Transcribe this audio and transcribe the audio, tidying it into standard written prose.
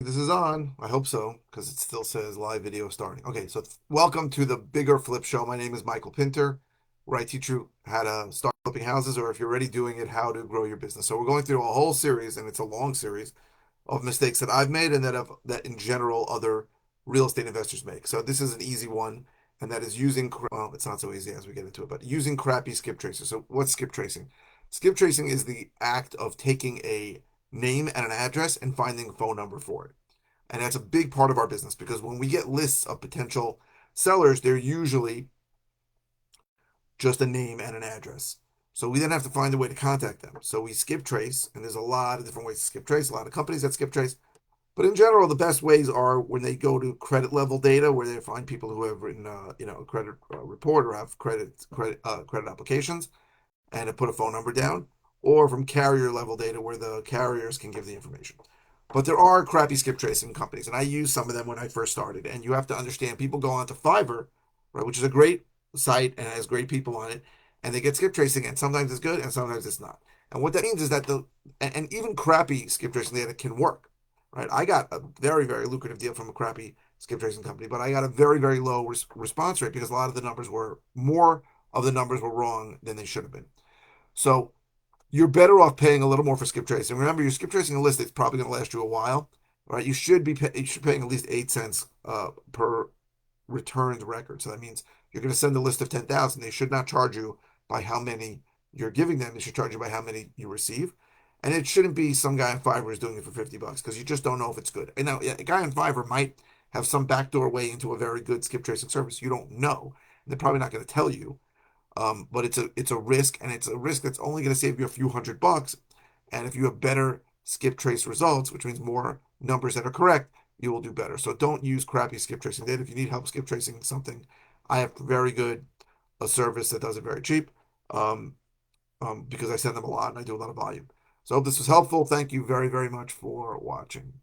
This is on. I hope so, because it still says live video starting. Okay, so welcome to the Bigger Flip Show. My name is Michael Pinter, where I teach you how to start flipping houses, or if you're already doing it, how to grow your business. So we're going through a whole series, and it's a long series of mistakes that I've made and that in general other real estate investors make. So this is an easy one, and that is using well, it's not so easy as we get into it, but using crappy skip tracers. So what's skip tracing? Skip tracing is the act of taking a name and an address and finding a phone number for it. And that's a big part of our business because when we get lists of potential sellers, they're usually just a name and an address. So we then have to find a way to contact them. So we skip trace, and there's a lot of different ways to skip trace, a lot of companies that skip trace. But in general, the best ways are when they go to credit level data, where they find people who have written, a credit report or have credit applications, and to put a phone number down, or from carrier level data where the carriers can give the information. But there are crappy skip tracing companies, and I used some of them when I first started. And you have to understand, people go onto Fiverr, right, which is a great site and has great people on it, and they get skip tracing, and sometimes it's good and sometimes it's not. And what that means is that and even crappy skip tracing data can work, right? I got a very very lucrative deal from a crappy skip tracing company, but I got a very very low response rate because a lot of the numbers were more of the numbers were wrong than they should have been. So you're better off paying a little more for skip tracing. Remember, you're skip tracing a list that's probably going to last you a while, right? You should paying at least 8 cents per returned record. So that means you're going to send a list of 10,000. They should not charge you by how many you're giving them. They should charge you by how many you receive. And it shouldn't be some guy on Fiverr is doing it for $50 because you just don't know if it's good. And now, yeah, a guy on Fiverr might have some backdoor way into a very good skip tracing service. You don't know. They're probably not going to tell you. But it's a risk, and it's a risk that's only going to save you a few $100. And if you have better skip trace results, which means more numbers that are correct, you will do better. So don't use crappy skip tracing data. If you need help skip tracing something, I have very good a service that does it very cheap, um, because I send them a lot and I do a lot of volume. So I hope this was helpful. Thank you very, very much for watching.